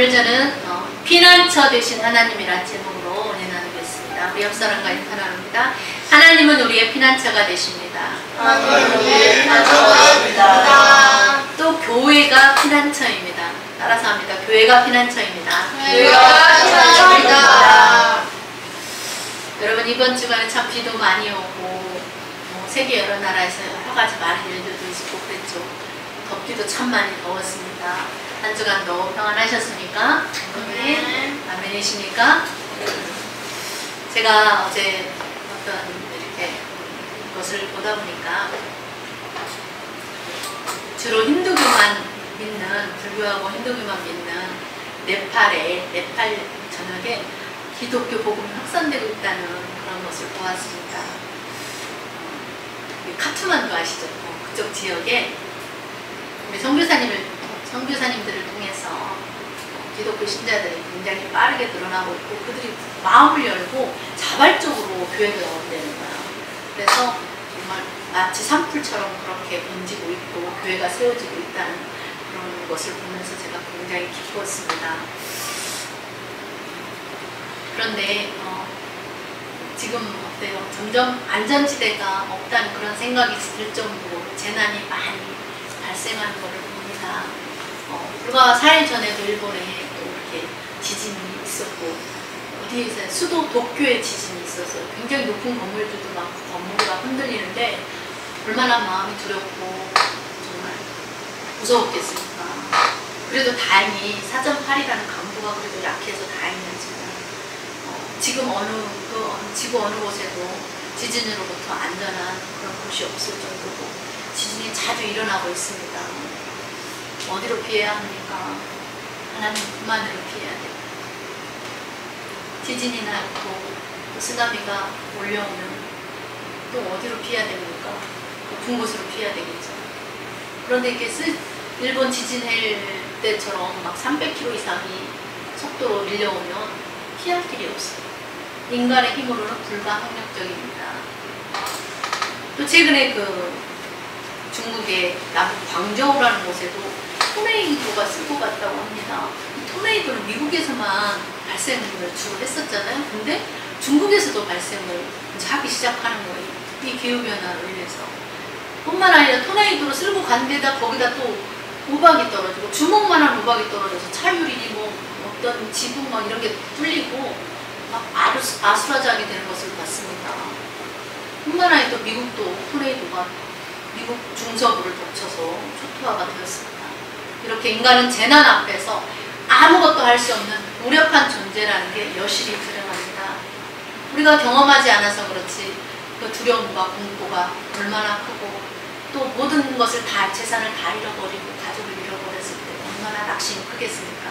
오늘 저는 피난처 되신 하나님이라는 제목으로 은혜 나누겠습니다. 우리 옆사람과 인사합니다. 하나님은 우리의 피난처가 되십니다. 하나님의 피난처가 되십니다. 또 교회가 피난처입니다. 따라서 합니다. 교회가 피난처입니다. 교회가 피난처입니다. 여러분 이번 주간에 참 비도 많이 오고 세계 여러 나라에서 여러 가지 많은 일들도 있고 그랬죠. 덥기도 참 많이 더웠습니다. 한 주간도 평안하셨습니까? 네. 아멘이십니까? 제가 어제 어떤 이렇게 것을 보다 보니까 주로 힌두교만 믿는, 불교하고 힌두교만 믿는 네팔 전역에 기독교 복음이 확산되고 있다는 그런 것을 보았습니다. 카트만두 아시죠? 그쪽 지역에 우리 선교사님들을 통해서 기독교 신자들이 굉장히 빠르게 늘어나고 있고 그들이 마음을 열고 자발적으로 교회가 나온다는 거야. 그래서 정말 마치 산불처럼 그렇게 번지고 있고 교회가 세워지고 있다는 그런 것을 보면서 제가 굉장히 기뻤습니다. 그런데 지금 어때요? 점점 안전지대가 없다는 그런 생각이 들 정도로 재난이 많이 발생하는 것을 봅니다. 불과 4일 전에도 일본에 또 이렇게 지진이 있었고 어디에서 수도 도쿄에 지진이 있어서 굉장히 높은 건물들도 많고 건물가 흔들리는데 얼마나 마음이 두렵고 정말 무서웠겠습니까? 그래도 다행히 사전8이라는 강도가 그래도 약해서 다행이었지만 지금 지구 어느 곳에도 지진으로부터 안전한 그런 곳이 없을 정도로 지진이 자주 일어나고 있습니다. 어디로 피해야 합니까? 하나님 그만으로 피해야 돼요. 지진이 나고 쓰나미가 몰려오면 또 어디로 피해야 됩니까? 높은 곳으로 피해야 되겠죠. 그런데 이게 일본 지진할 때처럼 막 300km 이상이 속도로 밀려오면 피할 길이 없어요. 인간의 힘으로는 불가항력적입니다. 또 최근에 중국의 남부 광저우라는 곳에도 토네이도가 쓸고 갔다고 합니다. 이 토네이도는 미국에서만 발생을 주로 했었잖아요. 근데 중국에서도 발생을 하기 시작하는 거예요. 이 기후변화로 인해서. 뿐만 아니라 토네이도로 쓸고 간 데다 거기다 또 우박이 떨어지고 주먹만한 우박이 떨어져서 차유린이 어떤 지붕 이런 게 뚫리고 막 아수라장이 되는 것을 봤습니다. 뿐만 아니라 또 미국도 토네이도가 미국 중서부를 덮쳐서 초토화가 되었습니다. 이렇게 인간은 재난 앞에서 아무것도 할 수 없는 무력한 존재라는 게 여실히 드러납니다. 우리가 경험하지 않아서 그렇지 그 두려움과 공포가 얼마나 크고 또 모든 것을 다 재산을 다 잃어버리고 가족을 잃어버렸을 때 얼마나 낙심이 크겠습니까?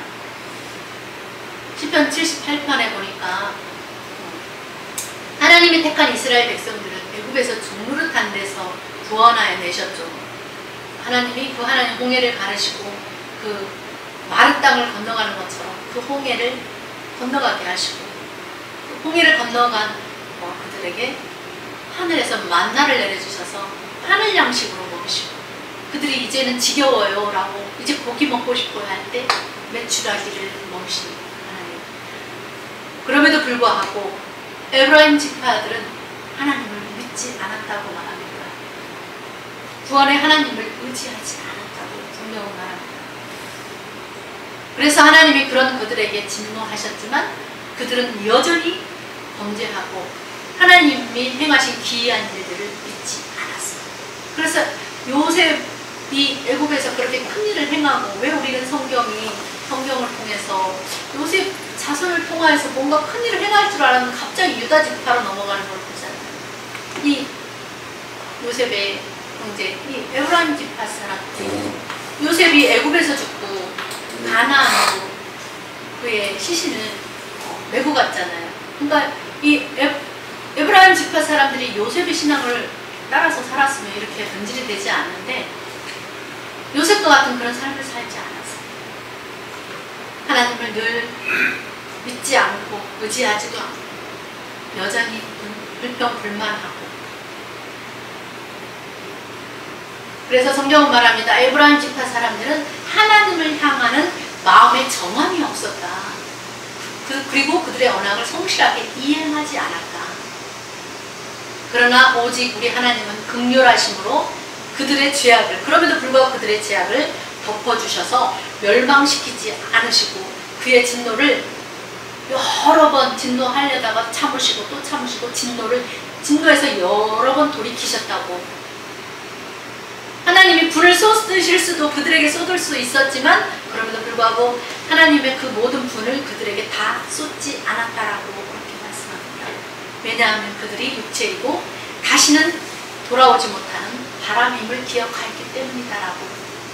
시편 78편에 보니까 하나님이 택한 이스라엘 백성들을 애굽에서 죽노릇한 데서 구원하여 내셨죠. 하나님이 하나님 홍해를 가르시고 그 마른 땅을 건너가는 것처럼 그 홍해를 건너가게 하시고 그 홍해를 건너간 그들에게 하늘에서 만나를 내려주셔서 하늘 양식으로 먹으시고 그들이 이제는 지겨워요 라고 이제 고기 먹고 싶어요 할 때 메추라기를 먹으시는 하나님. 그럼에도 불구하고 에브라임 지파들은 하나님을 믿지 않았다고 말합니다. 구원의 하나님을 의지하지 않았다고 성경은 말합니다. 그래서 하나님이 그들에게 진노하셨지만 그들은 여전히 범죄하고 하나님이 행하신 기이한 일들을 믿지 않았어요. 그래서 요셉이 애굽에서 그렇게 큰 일을 행하고 왜 우리는 성경을 통해서 요셉 자손을 통하여서 뭔가 큰 일을 행할 줄 알았는데 갑자기 유다 지파로 넘어가는 걸 보잖아요. 이 요셉의 형제, 이 에브라임 지파 사람들 요셉이 애굽에서 죽고 가나안으로 그의 시신을 메고 갔잖아요. 그러니까 이 에브라임 지파 사람들이 요셉의 신앙을 따라서 살았으면 이렇게 변질이 되지 않는데 요셉과 같은 그런 삶을 살지 않았어요. 하나님을 늘 믿지 않고 의지하지도 않고 여전히 불평불만하고 그래서 성경은 말합니다. 에브라임 지파 사람들은 하나님을 향하는 마음에 정함이 없었다. 그리고 그들의 언약을 성실하게 이행하지 않았다. 그러나 오직 우리 하나님은 긍휼하심으로 그들의 죄악을, 그럼에도 불구하고 그들의 죄악을 덮어주셔서 멸망시키지 않으시고 그의 진노를 여러 번 진노하려다가 참으시고 또 참으시고 진노에서 여러 번 돌이키셨다고. 하나님이 불을 쏟으실 수도 그들에게 쏟을 수 있었지만 그럼에도 불구하고 하나님의 그 모든 분을 그들에게 다 쏟지 않았다라고 그렇게 말씀합니다. 왜냐하면 그들이 육체이고 다시는 돌아오지 못하는 바람임을 기억하였기 때문이다라고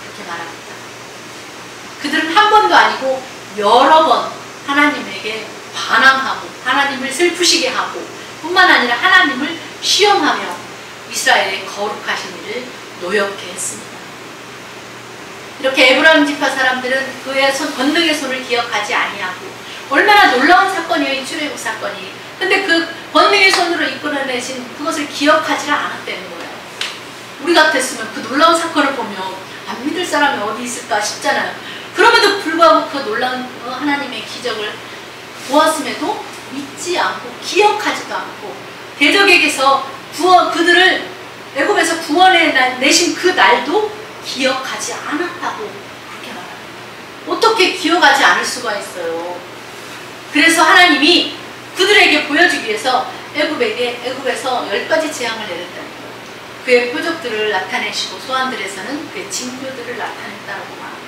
그렇게 말합니다. 그들은 한 번도 아니고 여러 번 하나님에게 반항하고 하나님을 슬프시게 하고 뿐만 아니라 하나님을 시험하며 이스라엘의 거룩하신 일을 노엽게 했습니다. 이렇게 에브라임 지파 사람들은 그의 권능의 손을 기억하지 아니하고 얼마나 놀라운 사건이에요, 이 출애굽 사건이. 근데 그 권능의 손으로 이끌어내신 그것을 기억하지 않았다는 거예요. 우리 같았으면 그 놀라운 사건을 보면 안 믿을 사람이 어디 있을까 싶잖아요. 그럼에도 불구하고 그 놀라운 하나님의 기적을 보았음에도 믿지 않고 기억하지도 않고 대적에게서 그들을 애굽에서 구원해 내신 그 날도 기억하지 않았다고 그렇게 말합니다. 어떻게 기억하지 않을 수가 있어요. 그래서 하나님이 그들에게 보여주기 위해서 애굽에서 10가지 재앙을 내렸다는 거예요. 그의 표적들을 나타내시고 소환들에서는 그의 징표들을 나타냈다고 말합니다.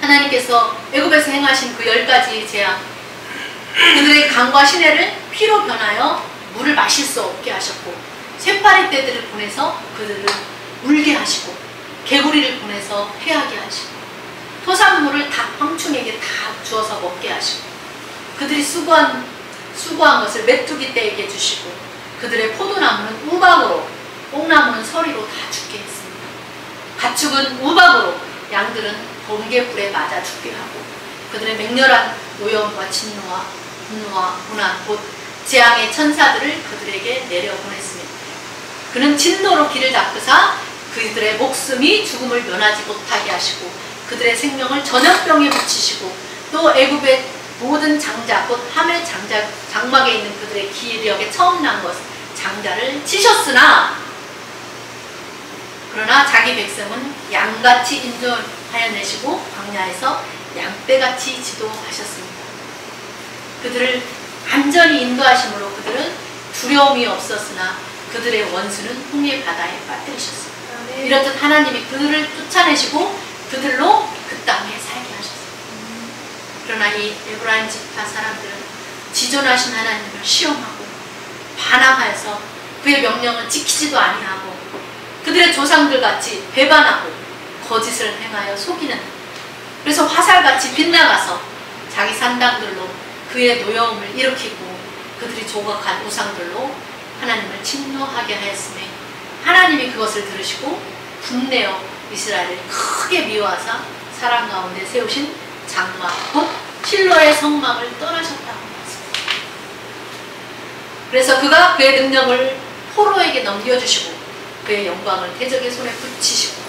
하나님께서 애굽에서 행하신 그 10가지 재앙, 그들의 강과 시내를 피로 변하여 물을 마실 수 없게 하셨고 쇠파리 떼들을 보내서 그들을 울게 하시고 개구리를 보내서 패하게 하시고 토산물을 닭 황충에게 다 주어서 먹게 하시고 그들이 수고한 것을 메뚜기 떼에게 주시고 그들의 포도나무는 우박으로 뽕나무는 서리로 다 죽게 했습니다. 가축은 우박으로 양들은 번개불에 맞아 죽게 하고 그들의 맹렬한 노여움과 진노와 분노와 고난 곧 재앙의 천사들을 그들에게 내려보냈습니다. 그는 진노로 길을 닦으사 그들의 목숨이 죽음을 면하지 못하게 하시고 그들의 생명을 전염병에 묻히시고 또 애굽의 모든 장자 곧 함의 장막에 있는 그들의 기력에 처음 난 것 장자를 치셨으나 그러나 자기 백성은 양같이 인도하여 내시고 광야에서 양떼같이 지도하셨습니다. 그들을 안전히 인도하심으로 그들은 두려움이 없었으나 그들의 원수는 홍해 바다에 빠뜨리셨습니다. 이렇듯 하나님이 그들을 쫓아내시고 그들로 그 땅에 살게 하셨습니다. 그러나 이 에브라임 지파 사람들은 지존하신 하나님을 시험하고 반항하여서 그의 명령을 지키지도 아니하고 그들의 조상들같이 배반하고 거짓을 행하여 속이는, 그래서 화살같이 빗나가서 자기 산당들로 그의 노여움을 일으키고 그들이 조각한 우상들로 하나님을 침노하게 하였으며 하나님이 그것을 들으시고 분내어 이스라엘을 크게 미워하사 사람 가운데 세우신 장막 곧 실로의 성막을 떠나셨다고 했습니다. 그래서 그가 그의 능력을 포로에게 넘겨주시고 그의 영광을 대적의 손에 붙이시고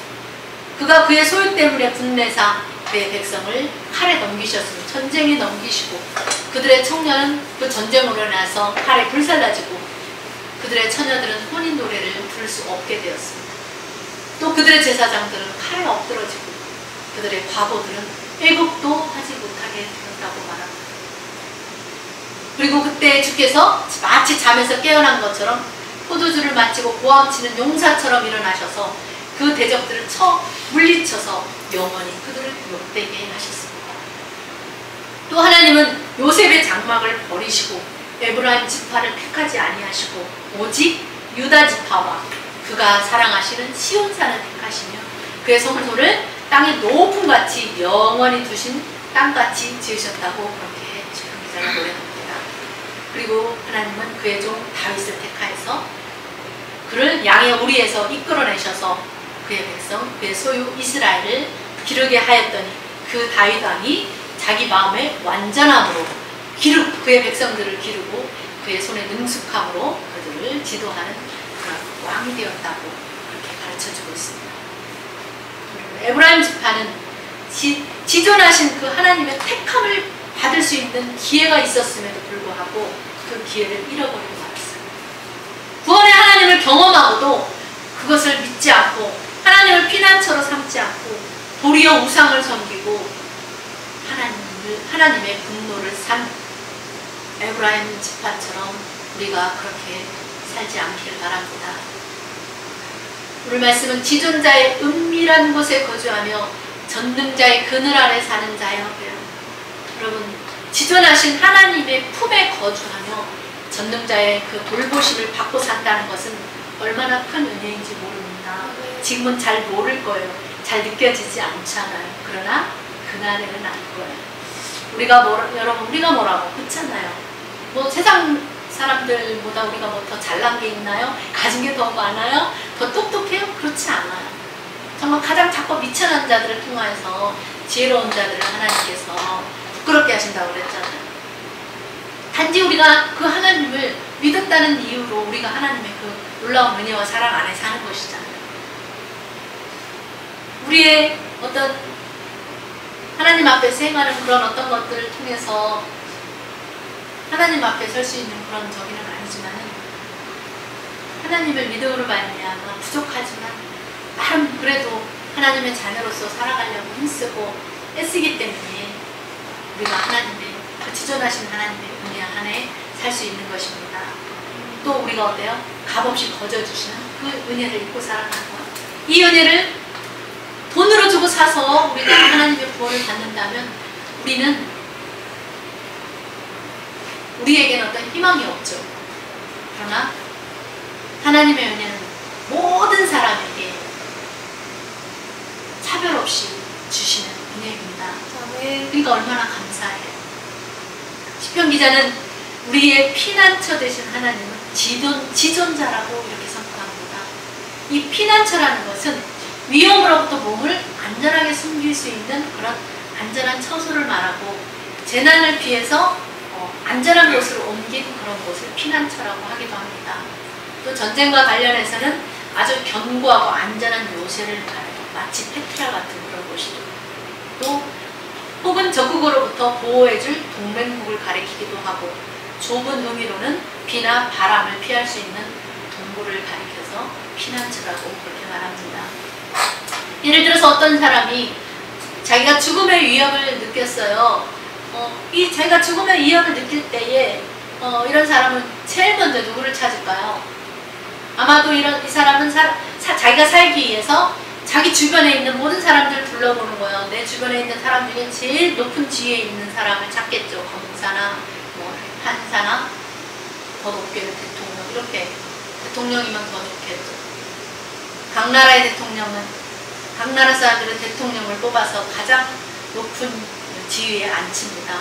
그가 그의 소유 때문에 분내사 그의 백성을 칼에 넘기셨으며 전쟁에 넘기시고 그들의 청년은 그 전쟁으로 인해서 칼에 불살라지고 그들의 처녀들은 혼인 노래를 부를 수 없게 되었습니다. 또 그들의 제사장들은 칼에 엎드러지고 그들의 과부들은 애국도 하지 못하게 되었다고 말합니다. 그리고 그때 주께서 마치 잠에서 깨어난 것처럼 포도주를 마치고 고함치는 용사처럼 일어나셔서 그 대적들을 물리쳐서 영원히 그들을 못되게 하셨습니다. 또 하나님은 요셉의 장막을 버리시고 에브라임 지파를 택하지 아니하시고 오직 유다 지파와 그가 사랑하시는 시온산을 택하시며 그의 성소를 땅의 높음같이 영원히 두신 땅같이 지으셨다고 그렇게 최근 기자가 노래합니다. 그리고 하나님은 그의 종 다윗을 택하여서 그를 양의 우리에서 이끌어내셔서 그의 백성, 그의 소유 이스라엘을 기르게 하였더니 그 다윗 왕이 자기 마음의 완전함으로 그의 백성들을 기르고 그의 손의 능숙함으로 그들을 지도하는 그런 왕이 되었다고 그렇게 가르쳐주고 있습니다. 에브라임 지파는 지존하신 그 하나님의 택함을 받을 수 있는 기회가 있었음에도 불구하고 그 기회를 잃어버리고 말았어요. 구원의 하나님을 경험하고도 그것을 믿지 않고 하나님을 피난처로 삼지 않고 도리어 우상을 섬기고 하나님의 분노를 산 에브라임 지파처럼 우리가 그렇게 살지 않기를 바랍니다. 오늘 말씀은 지존자의 은밀한 곳에 거주하며 전능자의 그늘 아래 사는 자여서요. 여러분, 지존하신 하나님의 품에 거주하며 전능자의 그 돌보심을 받고 산다는 것은 얼마나 큰 은혜인지 모릅니다. 지금은 잘 모를 거예요. 잘 느껴지지 않잖아요. 그러나 그날에는 알 거예요. 여러분, 우리가 뭐라고 그렇잖아요. 뭐 세상 사람들보다 우리가 뭐 더 잘난 게 있나요? 가진 게 더 많아요? 더 똑똑해요? 그렇지 않아요. 정말 가장 작고 미천한 자들을 통하여서 지혜로운 자들을 하나님께서 부끄럽게 하신다고 그랬잖아요. 단지 우리가 그 하나님을 믿었다는 이유로 우리가 하나님의 그 놀라운 은혜와 사랑 안에 사는 것이잖아요. 우리의 어떤 하나님 앞에서 행하는 그런 어떤 것들을 통해서 하나님 앞에 설 수 있는 그런 저기는 아니지만은 하나님을 믿음으로 말미암아 부족하지만 나름 그래도 하나님의 자녀로서 살아가려고 힘쓰고 애쓰기 때문에 우리가 하나님의 그 지존하신 하나님의 은혜 안에 살 수 있는 것입니다. 또 우리가 어때요? 값없이 거저주시는 그 은혜를 입고 살아가는 것. 이 은혜를 돈으로 주고 사서 우리가 하나님의 구원을 받는다면 우리는 우리에게는 어떤 희망이 없죠. 그러나 하나님의 은혜는 모든 사람에게 차별 없이 주시는 은혜입니다. 그러니까 얼마나 감사해요. 시편 기자는 우리의 피난처 되신 하나님은 지존자라고 이렇게 선포합니다. 이 피난처라는 것은 위험으로부터 몸을 안전하게 숨길 수 있는 그런 안전한 처소를 말하고 재난을 피해서 안전한 곳으로 옮긴 그런 곳을 피난처라고 하기도 합니다. 또 전쟁과 관련해서는 아주 견고하고 안전한 요새를 말해요. 마치 페트라 같은 그런 곳이죠. 또 혹은 적국으로부터 보호해줄 동맹국을 가리키기도 하고 좁은 의미로는 비나 바람을 피할 수 있는 동굴을 가리켜서 피난처라고 그렇게 말합니다. 예를 들어서 어떤 사람이 자기가 죽음의 위협을 느꼈어요. 자기가 죽음의 위협을 느낄 때에 이런 사람은 제일 먼저 누구를 찾을까요? 아마도 이 사람은 자기가 살기 위해서 자기 주변에 있는 모든 사람들을 둘러보는 거예요. 내 주변에 있는 사람 중에 제일 높은 지위에 있는 사람을 찾겠죠. 검사나 뭐 판사나 더 높게는 대통령, 이렇게 대통령이면 더 좋겠죠. 각 나라의 대통령은 각 나라 사람들은 대통령을 뽑아서 가장 높은 지위에 앉힙니다.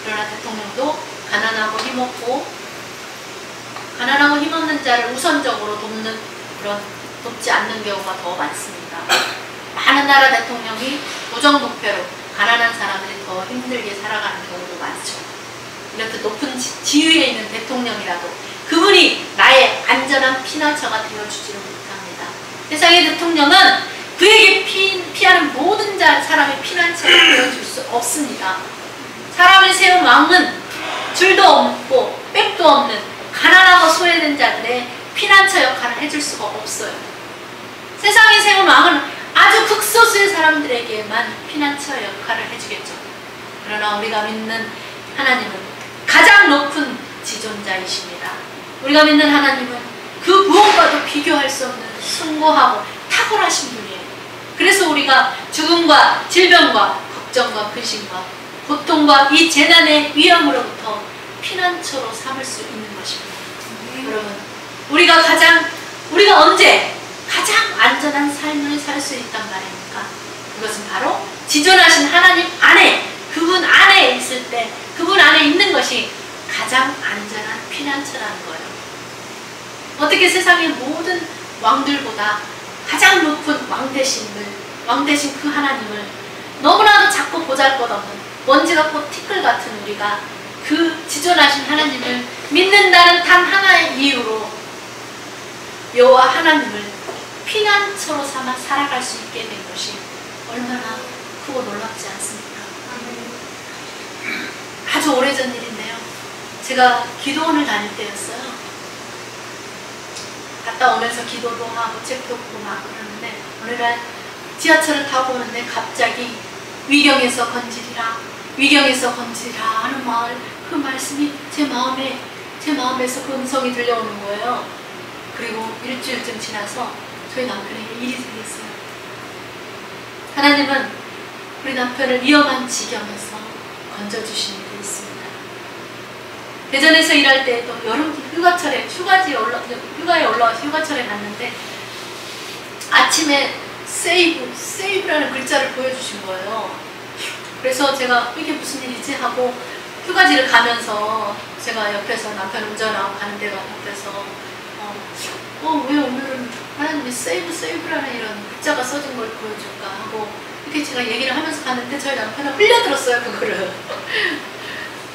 그러나 대통령도 가난하고 힘없는 자를 우선적으로 돕지 않는 경우가 더 많습니다. 많은 나라 대통령이 부정부패로 가난한 사람들이 더 힘들게 살아가는 경우도 많죠. 이렇게 높은 지위에 있는 대통령이라도 그분이 나의 안전한 피난처가 되어주지를 못합니다. 세상의 대통령은 그에게 피하는 모든 사람의 피난처가 되어줄 수 없습니다. 사람을 세운 왕은 줄도 없고 백도 없는 가난하고 소외된 자들의 피난처 역할을 해줄 수가 없어요. 세상에 세운 왕은 아주 극소수의 사람들에게만 피난처 역할을 해주겠죠. 그러나 우리가 믿는 하나님은 가장 높은 지존자이십니다. 우리가 믿는 하나님은 그 무엇과도 비교할 수 없는 숭고하고 탁월하신 분이에요. 그래서 우리가 죽음과 질병과 걱정과 근심과 고통과 이 재난의 위험으로부터 피난처로 삼을 수 있는 것입니다. 여러분, 우리가 언제 가장 안전한 삶을 살 수 있단 말입니까? 그것은 바로 지존하신 하나님 안에, 그분 안에 있을 때, 그분 안에 있는 것이 가장 안전한 피난처라는 거예요. 어떻게 세상의 모든 왕들보다 가장 높은 왕 되신 그 하나님을 너무나도 작고 보잘것없는 먼지 같고 티끌 같은 우리가 그 지존하신 하나님을 믿는다는 단 하나의 이유로 여호와 하나님을 피난처로 삼아 살아갈 수 있게 된 것이 얼마나 기쁘고 놀랍지 않습니까? 아주 오래전 일인데요. 제가 기도원을 다닐 때였어요. 갔다 오면서 기도도 하고 책도 보고 막 그러는데 어느 날 지하철을 타고 오는데 갑자기 위경에서 건지리라, 위경에서 건지리라 하는 그 말씀이 제 마음에서 그 음성이 들려오는 거예요. 그리고 일주일쯤 지나서 저희 남편에게 일이 생겼어요. 하나님은 우리 남편을 위험한 지경에서 건져주신 일이 있습니다. 대전에서 일할 때도 여름 휴가철에 휴가철에 갔는데 아침에 세이브라는 글자를 보여주신 거예요. 그래서 제가 이게 무슨 일이지 하고 휴가지를 가면서 제가 옆에서 남편 운전하고 가는 데가 옆에서 왜 오늘은 하나님이 세이브라는 이런 글자가 써진 걸 보여줄까 하고 이렇게 제가 얘기를 하면서 갔는데 저희 남편은 흘려들었어요, 그거를.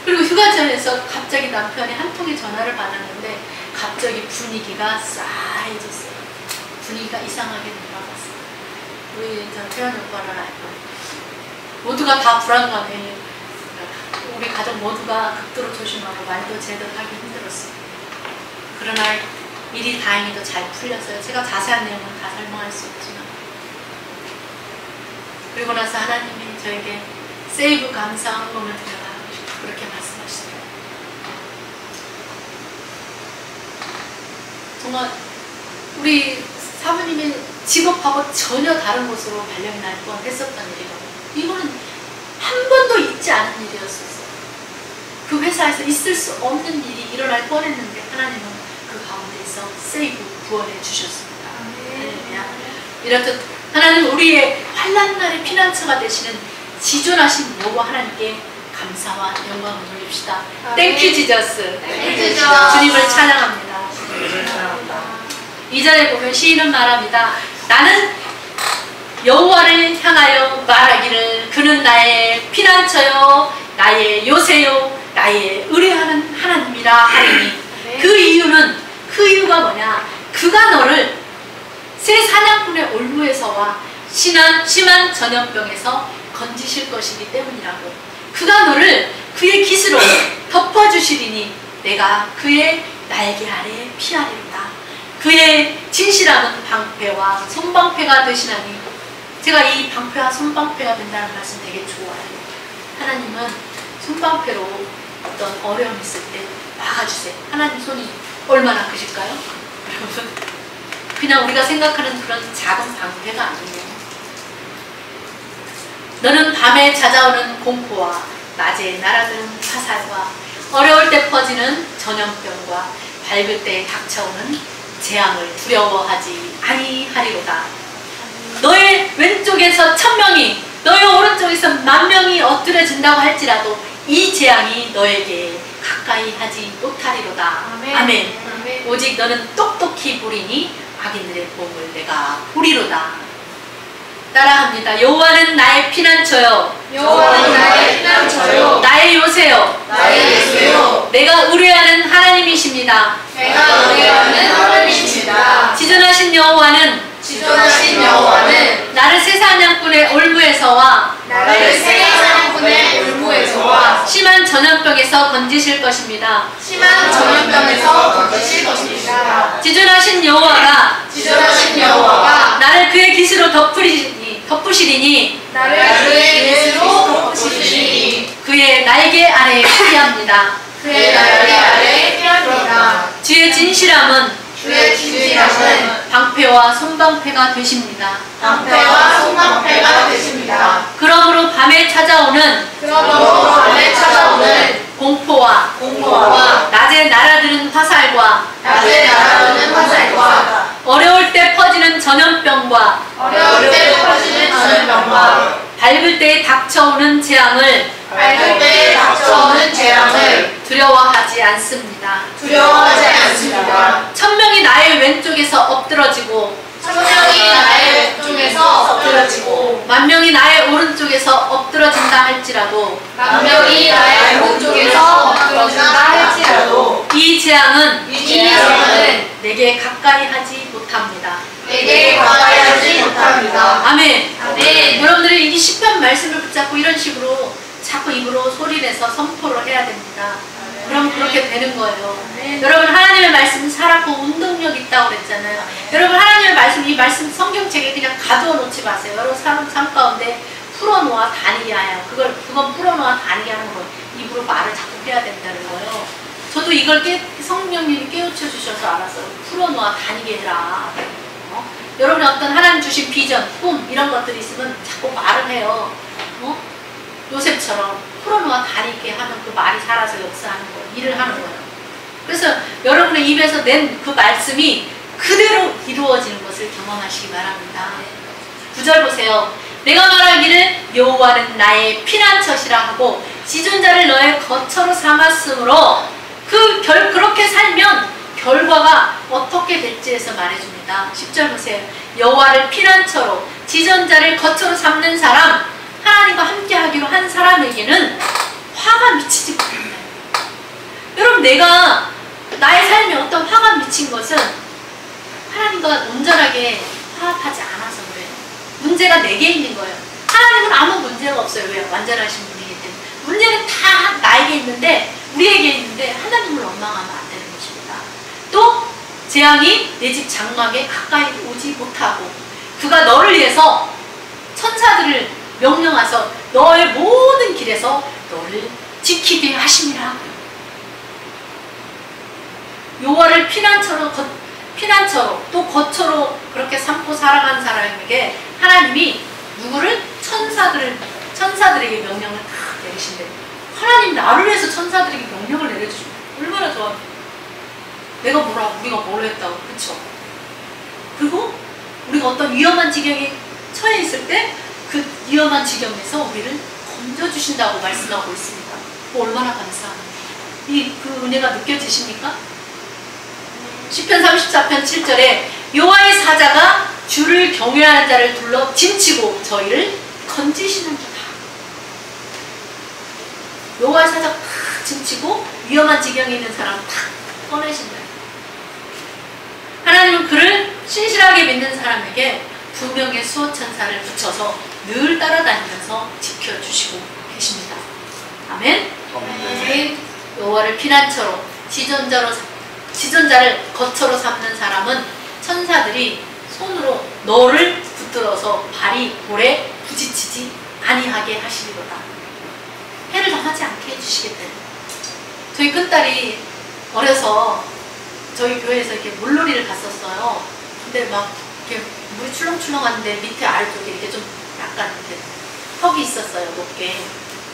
그리고 휴가전에서 갑자기 남편이 한 통의 전화를 받았는데 갑자기 분위기가 싸해졌어요. 분위기가 이상하게 돌아갔어요. 우리 태연이 오빠는 알고 모두가 다 불안감에 우리 가족 모두가 극도로 조심하고 말도 제대로 하기 힘들었어요. 그러나 일이 다행히도 잘 풀렸어요. 제가 자세한 내용은 다 설명할 수 없지만. 그리고 나서 하나님이 저에게 세이브 감사 헌금을 드려라 그렇게 말씀하시더라고요. 정말 우리 사모님의 직업하고 전혀 다른 곳으로 발령이 날 뻔했었던 일이거든요. 이거는 한 번도 있지 않은 일이었었어요. 그 회사에서 있을 수 없는 일이 일어날 뻔했는데 하나님은 그 가운데서 세이브 구원해 주셨습니다. 이렇듯 하나님 우리의 환난 날의 피난처가 되시는 지존하신 여호와 하나님께 감사와 영광을 돌립시다. Thank you, Jesus. 주님을 찬양합니다. 2절에 보면 시인은 말합니다. 나는 여호와를 향하여 말하기를 그는 나의 피난처요 나의 요새요 나의 의뢰하는 하나님이라 하리니 그 이유가 뭐냐? 그가 너를 새 사냥꾼의 올무에서와 심한 전염병에서 건지실 것이기 때문이라고. 그가 너를 그의 깃으로 덮어주시리니 내가 그의 날개 아래 피하리로다. 그의 진실함은 방패와 손방패가 되시나니. 제가 이 방패와 손방패가 된다는 말씀 되게 좋아해요. 하나님은 손방패로 어떤 어려움이 있을 때 막아주세요. 하나님 손이 얼마나 크실까요? 여러분, 그냥 우리가 생각하는 그런 작은 방패가 아니에요. 너는 밤에 찾아오는 공포와 낮에 날아드는 화살과 어려울 때 퍼지는 전염병과 밝을 때 닥쳐오는 재앙을 두려워하지 아니하리로다. 너의 왼쪽에서 1000명이 너의 오른쪽에서 10,000명이 엎드려진다고 할지라도 이 재앙이 너에게 가까이 하지 못하리로다. 아멘. 오직 너는 똑똑히 보리니 악인들의 몸을 내가 보리로다. 따라합니다. 여호와는 나의 피난처요 여호와는 나의 피난처요 나의 요새요 나의 요새요 내가 의뢰하는 하나님이십니다. 내가 의뢰하는 하나님이십니다. 지존하신 여호와는 나를 새 사냥꾼의 올무에서와 심한 전염병에서 건지실 것입니다. 지존하신 여호와가 나를 그의 깃으로 덮으시리니 그의 날개 아래에 피합니다. 주의 진실함은 방패와 손방패가 되십니다. 그러므로 밤에 찾아오는 공포와 낮에 날아드는 화살과 어려울 때 퍼지는 전염병과 밝을 때 닥쳐오는 재앙을 두려워하지 않습니다. 1000명이 나의 왼쪽에서 엎드러지고 10,000명이 나의 오른쪽에서 엎드러진다 할지라도 가까워진다 할지라도 이 재앙은 내게 가까이 하지 못합니다. 가까이 하지 못합니다. 아멘. 아멘. 여러분들이 이 시편 말씀을 붙잡고 이런 식으로 자꾸 입으로 소리내서 선포를 해야 됩니다. 그럼 그렇게 되는 거예요. 여러분, 하나님의 말씀은 살았고 운동력 있다고 그랬잖아요. 여러분, 하나님의 말씀, 이 말씀 성경책에 그냥 가두어 놓지 마세요. 여러분, 삶 가운데 풀어놓아 다니게 하여. 그건 풀어놓아 다니게 하는 거예요. 입으로 말을 자꾸 해야 된다는 거예요. 저도 이걸 성령님이 깨우쳐 주셔서 알았어요. 풀어놓아 다니게 해라. 여러분이 어떤 하나님 주신 비전, 꿈 이런 것들이 있으면 자꾸 말을 해요. 요셉처럼 풀어놓아 다니게 하면 그 말이 살아서 역사하는 거예요. 일을 하는 거예요. 그래서 여러분의 입에서 낸 그 말씀이 그대로 이루어지는 것을 경험하시기 바랍니다. 9절 보세요. 내가 말하기를 여호와는 나의 피난처시라 하고 지존자를 너의 거처로 삼았으므로 그렇게 살면 결과가 어떻게 될지에서 말해줍니다. 10절 보세요. 여호와를 피난처로 지존자를 거처로 삼는 사람, 하나님과 함께 하기로 한 사람에게는 화가 미치지 못한다. 여러분, 내가 나의 삶에 어떤 화가 미친 것은 하나님과 온전하게 화합하지 않아서 그래요. 문제가 내게 있는 거예요. 하나님은 아무 문제가 없어요. 왜? 완전하신 분이기 때문에. 문제는 다 나에게 있는데, 우리에게 있는데 하나님을 원망하면 안 되는 것입니다. 또 재앙이 내 집 장막에 가까이 오지 못하고 그가 너를 위해서 천사들을 명령하서 너의 모든 길에서 너를 지키게 하심이라. 여호와를 피난처로 또 거처로 그렇게 삼고 살아간 사람에게 하나님이 누구를? 천사들에게 명령을 다 내리신대요. 하나님 나를 위해서 천사들에게 명령을 내려주시면 얼마나 좋아. 우리가 뭘 했다고. 그쵸? 그리고 우리가 어떤 위험한 지경에 처해 있을 때 그 위험한 지경에서 우리를 건져주신다고 말씀하고 있습니다. 얼마나 감사합니다. 그 은혜가 느껴지십니까? 시편 34편 7절에 여호와의 사자가 주를 경외하는 자를 둘러 짐치고 저희를 건지시는 주다. 여호와의 사자가 탁 짐치고 위험한 지경에 있는 사람 탁 꺼내신다. 하나님은 그를 신실하게 믿는 사람에게 2명의 수호천사를 붙여서 늘 따라다니면서 지켜주시고 계십니다. 아멘. 여호와를 피난처로 지존자를 거처로 삼는 사람은 천사들이 손으로 너를 붙들어서 발이 돌에 부딪히지 아니하게 하시리로다. 해를 당하지 않게 해주시겠다. 저희 큰딸이 어려서 저희 교회에서 이렇게 물놀이를 갔었어요. 근데 막 이렇게 물이 출렁출렁한데 밑에 아래쪽에 이렇게 좀 약간 이렇게 턱이 있었어요, 높게.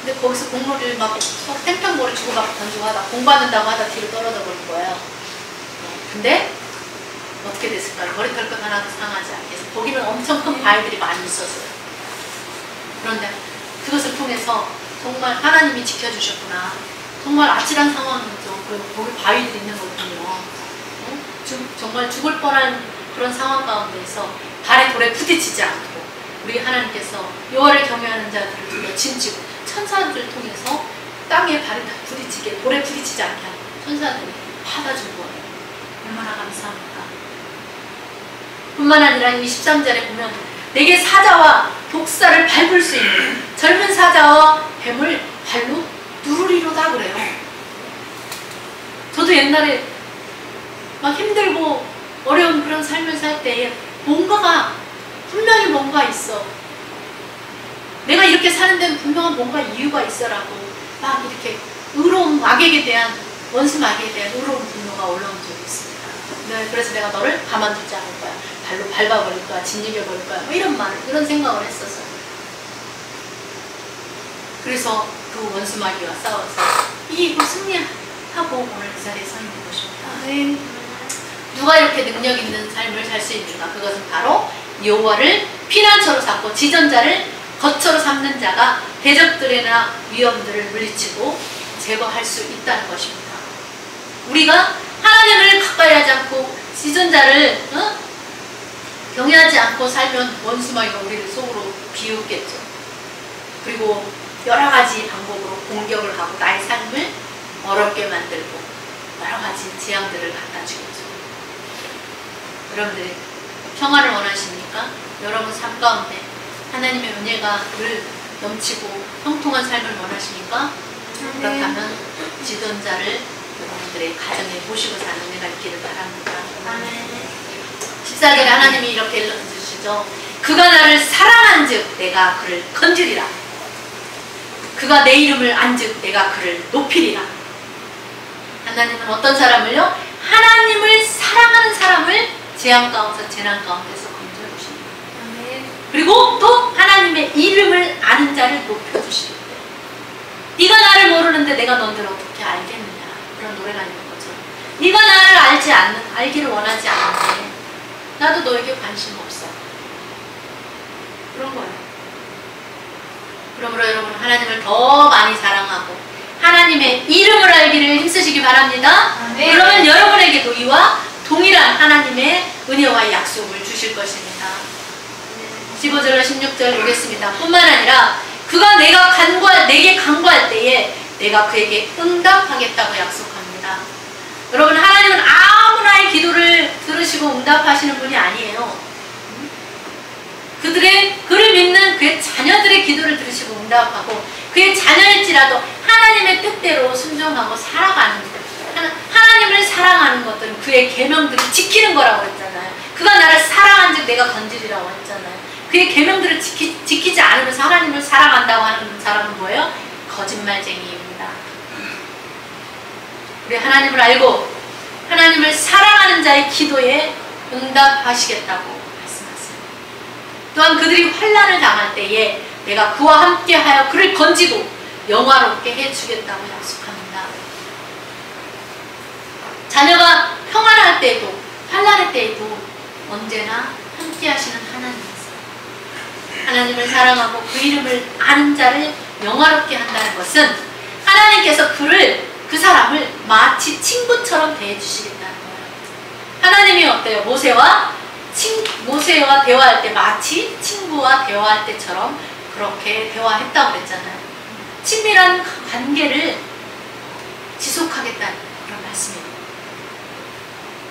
근데 거기서 공놀이를 막 서로 팽팽머리 주고받고 던지고 하다 공부하는다고 하다 뒤로 떨어져 버린 거예요. 근데 어떻게 됐을까요? 머리털끝 하나도 상하지 않게 해서 거기는 엄청 큰 바위들이 많이 있었어요. 그런데 그것을 통해서 정말 하나님이 지켜주셨구나. 정말 아찔한 상황이죠. 그리고 거기 바위들이 있는 거거든요. 정말 죽을 뻔한 그런 상황 가운데서 발에 돌에 부딪히지 않고 우리 하나님께서 여호와를 경외하는 자들을 둘러 짐지고 천사들을 통해서 땅에 발이 다 부딪히게 돌에 부딪히지 않게 하고 천사들이 받아준 거예요. 얼마나 감사합니까? 뿐만 아니라 23절에 보면 내게 사자와 독사를 밟을 수 있는 젊은 사자와 뱀을 발로 누르리로다 그래요. 저도 옛날에 막 힘들고 어려운 그런 삶을 살 때에 분명히 뭔가 있어. 내가 이렇게 사는 데는 분명한 뭔가 이유가 있어라고 막 이렇게 악에게 대한 원수 마귀에 대한 의로운 분노가 올라온 적이 있습니다. 네, 그래서 내가 너를 가만두지 않을 거야. 발로 밟아버릴 거야. 짓이겨버릴 거야. 뭐 이런 생각을 했었어요. 그래서 그 원수 마귀와 싸워서 이기고 승리하고 오늘 그 자리에 서 있는 것입니다. 누가 이렇게 능력 있는 삶을 살 수 있는가? 그것은 바로 여호와를 피난처로 삼고 지전자를 거처로 삼는 자가 대적들이나 위험들을 물리치고 제거할 수 있다는 것입니다. 우리가 하나님을 가까이 하지 않고 지존자를 경외하지 않고 살면 원수마귀가 우리를 속으로 비웃겠죠. 그리고 여러 가지 방법으로 공격을 하고 나의 삶을 어렵게 만들고 여러 가지 재앙들을 갖다 주겠죠. 여러분들이 평화를 원하십니까? 여러분 삶 가운데 하나님의 은혜가 늘 넘치고 형통한 삶을 원하십니까? 그렇다면 지도자를 여러분들의 가정에 모시고 사는 은혜가 있기를 바랍니다. 14절에 하나님이 이렇게 일러주시죠. 그가 나를 사랑한즉 내가 그를 건지리라. 그가 내 이름을 안즉 내가 그를 높이리라. 하나님은 어떤 사람을요? 하나님을 사랑하는 사람을 재앙 가운데서 재난 가운데서 건져주십니다. 그리고 또 하나님의 이름을 아는 자를 높여주십니다. 네가 나를 모르는데 내가 너희를 어떻게 알겠느냐. 그런 노래가 있는 거죠. 네가 나를 알기를 원하지 않는데 나도 너에게 관심 없어. 그런 거예요. 그러므로 여러분 하나님을 더 많이 사랑하고 하나님의 이름을 알기를 힘쓰시기 바랍니다. 그러면 여러분에게도 이와 동일한 하나님의 은혜와 약속을 주실 것입니다. 15절로 16절 보겠습니다. 뿐만 아니라 그가 내게 간구할 때에 내가 그에게 응답하겠다고 약속합니다. 여러분 하나님은 아무나의 기도를 들으시고 응답하시는 분이 아니에요. 그를 믿는 그의 자녀들의 기도를 들으시고 응답하고 그의 자녀일지라도 하나님의 뜻대로 순종하고 살아가는 것. 하나님을 사랑하는 것들은 그의 계명들을 지키는 거라고 했잖아요. 그가 나를 사랑한즉 내가 건지리라고 했잖아요. 그의 계명들을 지키지 않으면서 하나님을 사랑한다고 하는 사람은 뭐예요? 거짓말쟁이입니다. 우리 하나님을 알고 하나님을 사랑하는 자의 기도에 응답하시겠다고 말씀하세요. 또한 그들이 환난을 당할 때에 내가 그와 함께하여 그를 건지고 영화롭게 해주겠다고 약속합니다. 자녀가 평안할 때에도 환난할 때에도 언제나 함께하시는 하나님이세요. 하나님을 사랑하고 그 이름을 아는 자를 영화롭게 한다는 것은 하나님께서 그 사람을 마치 친구처럼 대해주시겠다는 거예요. 하나님이 어때요? 모세와 대화할 때 마치 친구와 대화할 때처럼 그렇게 대화했다고 그랬잖아요. 친밀한 관계를 지속하겠다는 그런 말씀입니다.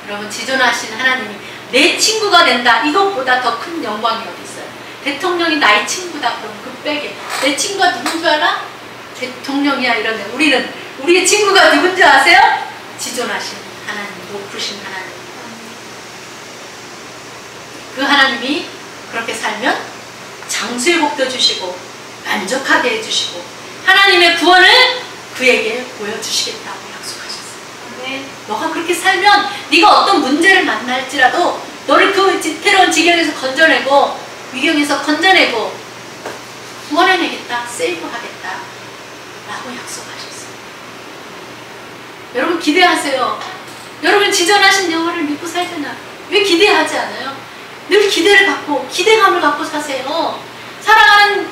여러분 지존하신 하나님이 내 친구가 된다. 이것보다 더 큰 영광이 어디 있어요? 대통령이 나의 친구다. 그럼 그 백에 내 친구가 누군 줄 알아? 대통령이야. 이러네. 우리의 친구가 누군지 아세요? 지존하신 하나님, 높으신 하나님. 그 하나님이 그렇게 살면 장수의 복도 주시고 만족하게 해주시고 하나님의 구원을 그에게 보여주시겠다고 약속하셨어요. 너가 그렇게 살면 네가 어떤 문제를 만날지라도 너를 그 지태로운 지경에서 건져내고 위경에서 건져내고 구원해내겠다, 세이브하겠다 라고 약속하셨어요. 여러분 기대하세요. 여러분 지존하신 영혼을 믿고 살잖아. 왜 기대하지 않아요? 늘 기대를 갖고 기대감을 갖고 사세요. 사랑하는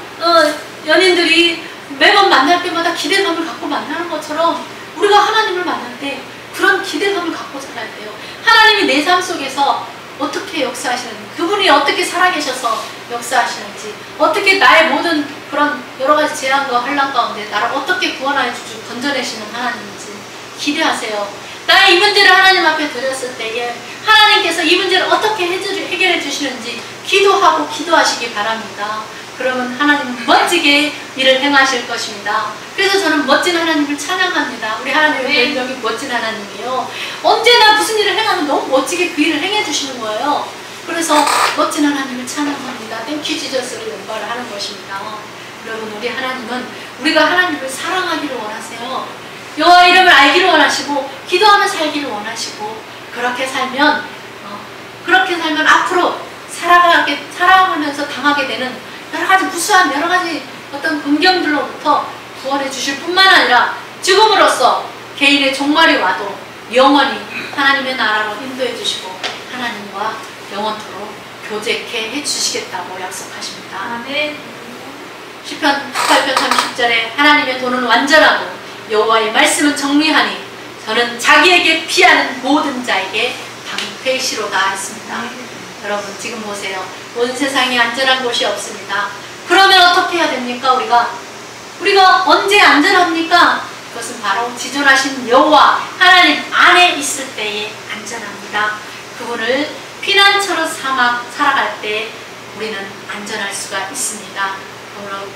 연인들이 매번 만날 때마다 기대감을 갖고 만나는 것처럼 우리가 하나님을 만날 때 그런 기대감을 갖고 살아야 돼요. 하나님이 내 삶 속에서 어떻게 역사하시는지, 그분이 어떻게 살아계셔서 역사하시는지, 어떻게 나의 모든 그런 여러 가지 재앙과 환난 가운데 나를 어떻게 구원하여 주시고 건져내시는 하나님인지 기대하세요. 나의 이 문제를 하나님 앞에 드렸을 때에 하나님께서 이 문제를 어떻게 해결해 주시는지 기도하고 기도하시기 바랍니다. 그러면 하나님은 멋지게 일을 행하실 것입니다. 그래서 저는 멋진 하나님을 찬양합니다. 우리 하나님의 별명이 멋진 하나님이에요. 언제나 무슨 일을 행하면 너무 멋지게 그 일을 행해 주시는 거예요. 그래서 멋진 하나님을 찬양합니다. 땡큐 지저스를 연발을 하는 것입니다. 여러분 우리 하나님은 우리가 하나님을 사랑하기를 원하세요. 여호와 이름을 알기를 원하시고 기도하며 살기를 원하시고 그렇게 살면 앞으로 살아가면서 당하게 되는 여러 가지 무수한 여러 가지 어떤 음경들로부터 구원해 주실 뿐만 아니라 죽음으로써 개인의 종말이 와도 영원히 하나님의 나라로 인도해 주시고 하나님과 영원토록 교제케 해 주시겠다고 약속하십니다. 아멘. 시편 18편 30절에 하나님의 도는 완전하고 여호와의 말씀은 정리하니 저는 자기에게 피하는 모든 자에게 방패시로다 했습니다. 여러분 지금 보세요. 온 세상에 안전한 곳이 없습니다. 그러면 어떻게 해야 됩니까? 우리가 언제 안전합니까? 그것은 바로 지존하신 여호와 하나님 안에 있을 때에 안전합니다. 그분을 피난처로 삼아 살아갈 때 우리는 안전할 수가 있습니다.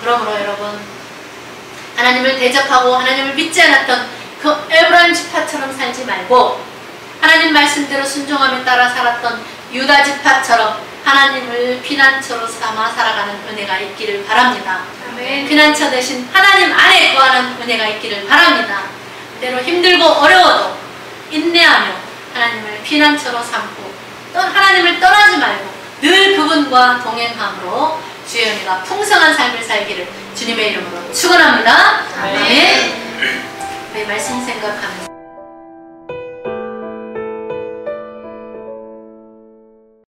그러므로 여러분, 하나님을 대적하고 하나님을 믿지 않았던 그 에브라임 지파처럼 살지 말고 하나님 말씀대로 순종하며 따라 살았던 유다 지파처럼 하나님을 피난처로 삼아 살아가는 은혜가 있기를 바랍니다. 아멘. 피난처 대신 하나님 안에 거하는 은혜가 있기를 바랍니다. 때로 힘들고 어려워도 인내하며 하나님을 피난처로 삼고 또 하나님을 떠나지 말고 늘 그분과 동행함으로 주의 은혜가 풍성한 삶을 살기를 주님의 이름으로 축원합니다. 아멘. 네, 말씀 생각하면서